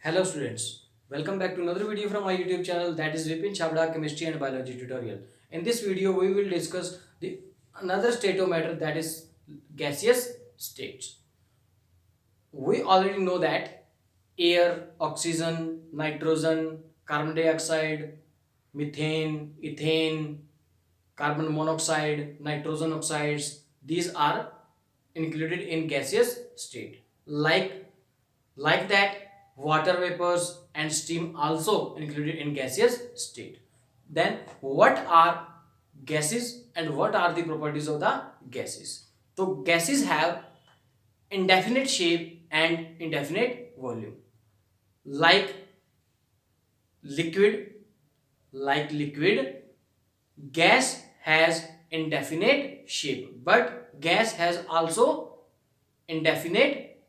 Hello students, welcome back to another video from my YouTube channel, that is Vipin Chabda Chemistry and Biology Tutorial. In this video we will discuss the another state of matter, that is gaseous states. We already know that air, oxygen, nitrogen, carbon dioxide, methane, ethane, carbon monoxide, nitrogen oxides, these are included in gaseous state. Like that, water vapors and steam also included in gaseous state. Then what are gases and what are the properties of the gases? So gases have indefinite shape and indefinite volume. Like liquid, like liquid, gas has indefinite shape, but gas has also indefinite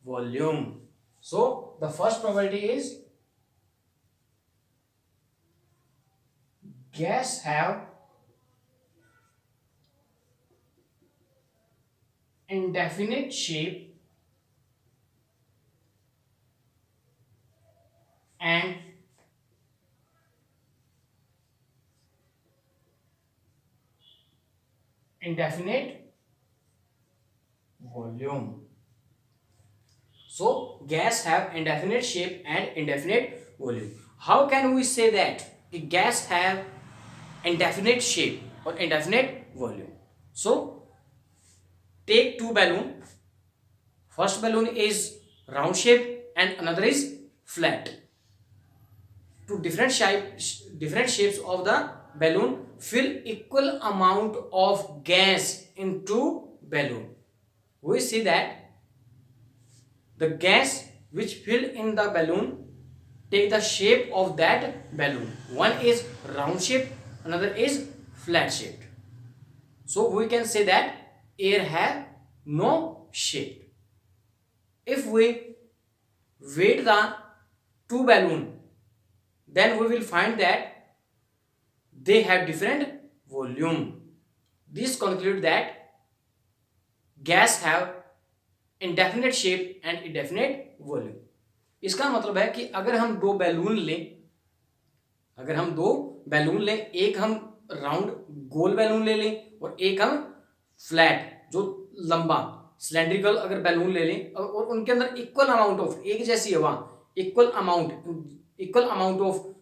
volume. So the first property is gas have indefinite shape and indefinite volume. So gas have indefinite shape and indefinite volume. How can we say that a gas have indefinite shape or indefinite volume? So take two balloon. First balloon is round shape and another is flat. Two different shapes of the balloon, fill equal amount of gas into balloon. We see that the gas which fill in the balloon take the shape of that balloon. One is round shape, another is flat shaped. So we can say that air have no shape. If we weight the two balloon, then we will find that they have different volume. This conclude that gas have indefinite shape and indefinite volume. इसका मतलब है कि अगर हम दो balloon लें, एक हम राउंड गोल बैलून ले लें और एक हम फ्लैट जो लंबा सिलेंड्रिकल अगर बैलून ले लें और उनके अंदर इक्वल अमाउंट ऑफ एक जैसी हवा इक्वल अमाउंट ऑफ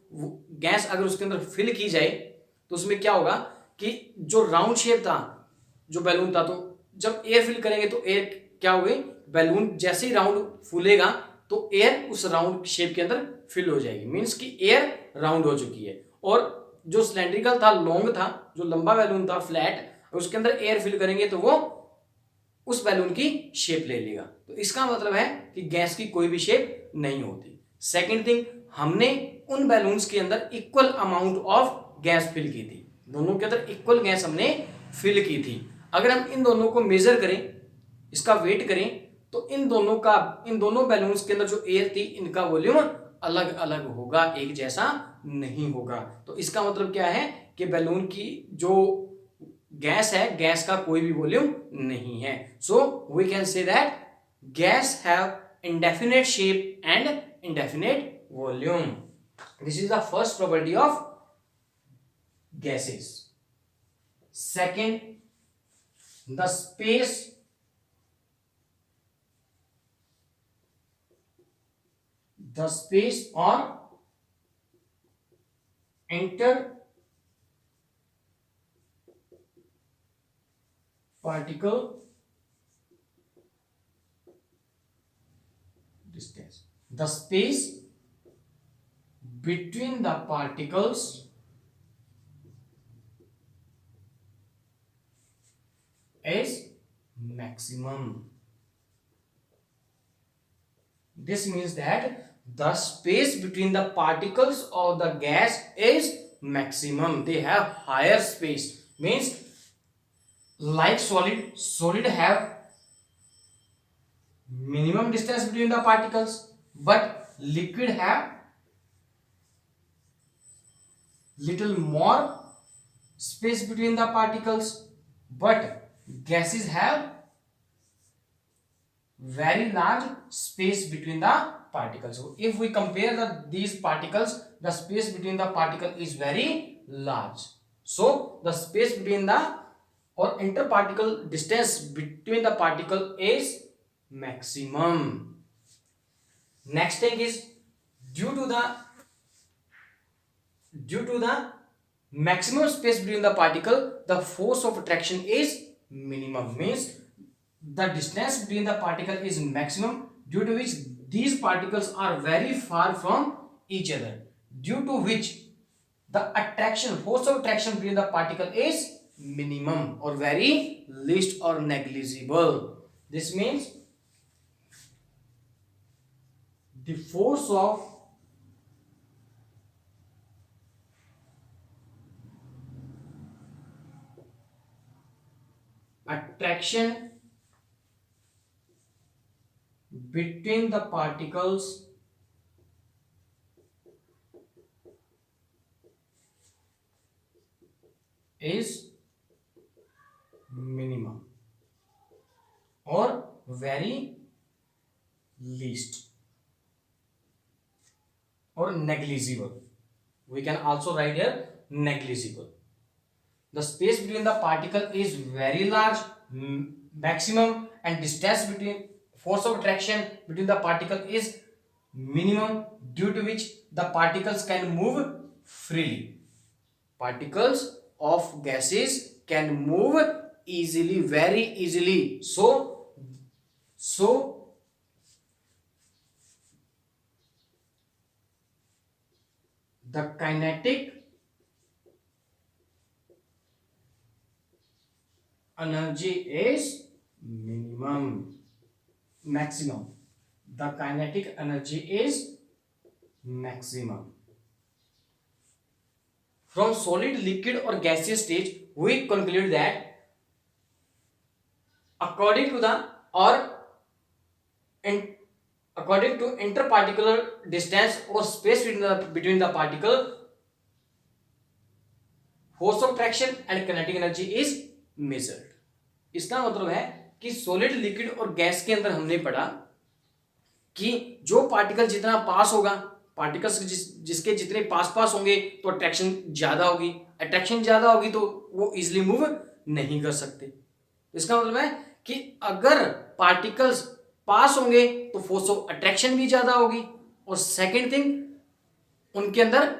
गैस अगर उसके अंदर फिल की जाए तो उसमें क्या होगा कि जो राउंड शेप था जो बैलून था, तो जब एयर फिल करेंगे तो एयर क्या हो गई, बैलून जैसे ही राउंड फूलेगा तो एयर उस राउंड शेप के अंदर फिल हो जाएगी, मींस कि एयर राउंड हो चुकी है। और जो सिलेंड्रिकल था, लॉन्ग था, जो लंबा बैलून था फ्लैट, उसके अंदर एयर फिल करेंगे तो वो उस बैलून की शेप ले लेगा। तो इसका मतलब है कि गैस की कोई भी शेप नहीं होती। सेकेंड थिंग, हमने उन बैलून्स के अंदर equal amount of gas fill की थी, दोनों के अंदर इक्वल गैस हमने फिल की थी। अगर हम इन दोनों को मेजर करें, इसका वेट करें, तो इन दोनों बैलून्स के अंदर जो एयर थी इनका वॉल्यूम अलग अलग होगा, एक जैसा नहीं होगा। तो इसका मतलब क्या है कि बैलून की जो गैस है, गैस का कोई भी वॉल्यूम नहीं है। So we can say that gas have indefinite shape and indefinite volume. This is the first property of gases. Second, the space or interparticle distance. The space between the particles is maximum. This means that the space between the particles of the gas is maximum. They have higher space. Means like solid have minimum distance between the particles, but liquid have little more space between the particles, but gases have very large space between the particles. So if we compare these particles, the space between the particle is very large. So the space between the or interparticle distance between the particle is maximum. Next thing is due to the maximum space between the particle, the force of attraction is minimum. Means the distance between the particle is maximum, due to which these particles are very far from each other, due to which the force of attraction between the particle is minimum or very least or negligible. This means the force of attraction between the particles is minimum or very least or negligible. We can also write here negligible. The space between the particle is very large, maximum, and distance between force of attraction between the particle is minimum, due to which the particles can move freely. Particles of gases can move easily, very easily. So the kinetic energy is maximum. The kinetic energy is maximum. From solid, liquid or gaseous stage, we conclude that according to interparticular distance or space between the particle, force of attraction and kinetic energy is measured. इसका मतलब है कि solid, liquid और gas के अंदर हमने पढ़ा कि जो पार्टिकल जितना पास होगा, पार्टिकल्स जिसके जितने पास होंगे तो अट्रैक्शन ज्यादा होगी, अट्रैक्शन ज्यादा होगी तो वो इजिली मूव नहीं कर सकते. इसका मतलब है कि अगर पार्टिकल्स पास होंगे तो फोर्स ऑफ अट्रैक्शन भी ज्यादा होगी, और सेकेंड थिंग उनके अंदर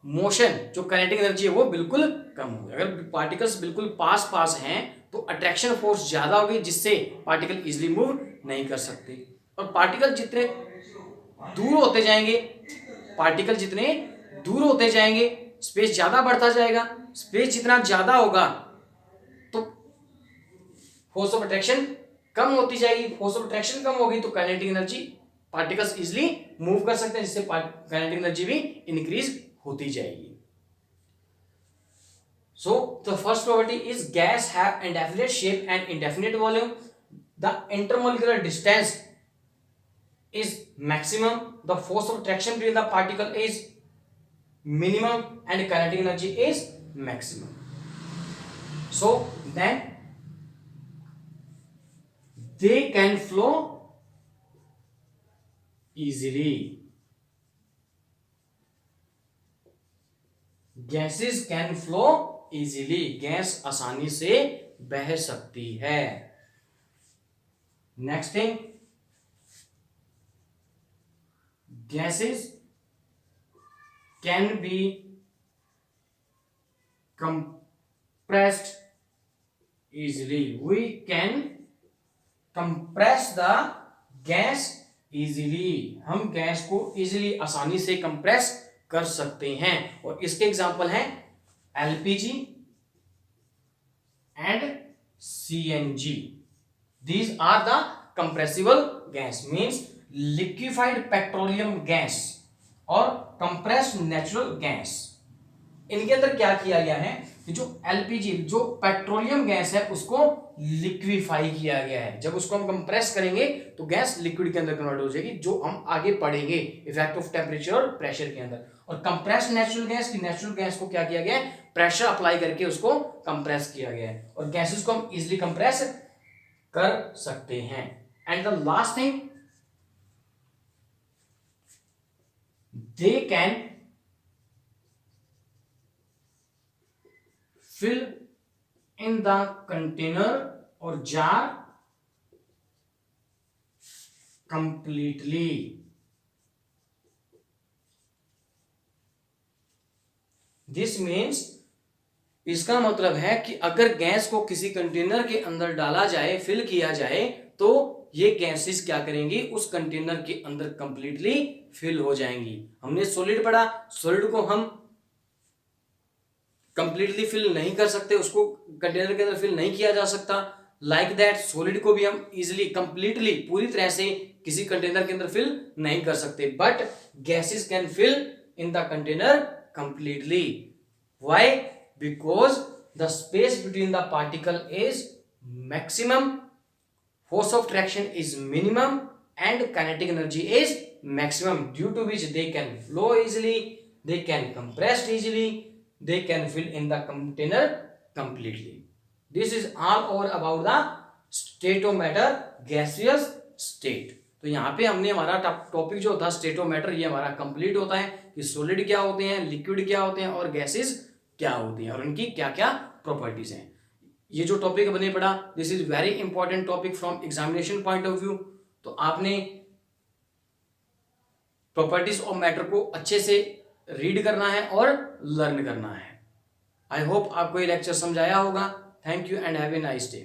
मोशन जो काइनेटिक एनर्जी है वो बिल्कुल कम होगी. अगर पार्टिकल्स बिल्कुल पास हैं तो अट्रैक्शन फोर्स ज्यादा होगी, जिससे पार्टिकल इजिली मूव नहीं कर सकते. और पार्टिकल जितने दूर होते जाएंगे स्पेस ज्यादा बढ़ता जाएगा. स्पेस जितना ज्यादा होगा तो फोर्स ऑफ अट्रैक्शन कम होती जाएगी. फोर्स ऑफ अट्रैक्शन कम होगी तो kinetic energy particles easily move कर सकते हैं, जिससे काइनेटिक एनर्जी भी इंक्रीज होती जाएगी. So the first property is gas have indefinite shape and indefinite volume. The intermolecular distance is maximum. The force of attraction between the particle is minimum and kinetic energy is maximum. So then they can flow easily. Gases can flow easily. Gas आसानी से बह सकती है. Next thing, gases can be compressed easily. We can compress the gas easily. हम gas को easily आसानी से compress कर सकते हैं, और इसके एग्जाम्पल हैं LPG and CNG. These are the compressible gas, means liquefied petroleum gas और compressed natural gas. इनके अंदर क्या किया गया है कि जो LPG जो पेट्रोलियम गैस है उसको लिक्विफाई किया गया है. जब उसको हम कंप्रेस करेंगे तो गैस लिक्विड के अंदर कन्वर्ट हो जाएगी, जो हम आगे पढ़ेंगे इफेक्ट ऑफ टेम्परेचर और प्रेशर के अंदर. और कंप्रेस्ड नेचुरल गैस की नेचुरल गैस को क्या किया गया है, प्रेशर अप्लाई करके उसको कंप्रेस किया गया है, और गैसेस को हम इजिली कंप्रेस कर सकते हैं. And the last thing, they can fill in the container or jar completely. This means, इसका मतलब है कि अगर गैस को किसी कंटेनर के अंदर डाला जाए, फिल किया जाए, तो ये गैसेस क्या करेंगी, उस कंटेनर के अंदर कंप्लीटली फिल हो जाएंगी। हमने सॉलिड पढ़ा, सॉलिड को हम कंप्लीटली फिल नहीं कर सकते, उसको कंटेनर के अंदर फिल नहीं किया जा सकता। लाइक दैट सॉलिड को भी हम इजिली कंप्लीटली पूरी तरह से किसी कंटेनर के अंदर फिल नहीं कर सकते, but gases can fill in the container completely. Why? Because the space between the particle is maximum, force of traction is minimum, and kinetic energy is maximum, due to which they can flow easily, they can compress easily, they can fill in the container completely. This is all over about the state of matter, gaseous state. तो यहाँ पे हमने हमारा topic जो था state of matter, ये हमारा complete होता है कि सॉलिड क्या होते हैं, लिक्विड क्या होते हैं और गैसेस क्या होती हैं और उनकी क्या क्या प्रॉपर्टीज हैं। ये जो टॉपिक बने पड़ा, this is very important topic from examination point of view. तो आपने प्रॉपर्टीज ऑफ मैटर को अच्छे से रीड करना है और लर्न करना है। आई होप आपको ये लेक्चर समझ आया होगा। Thank you and have a nice day.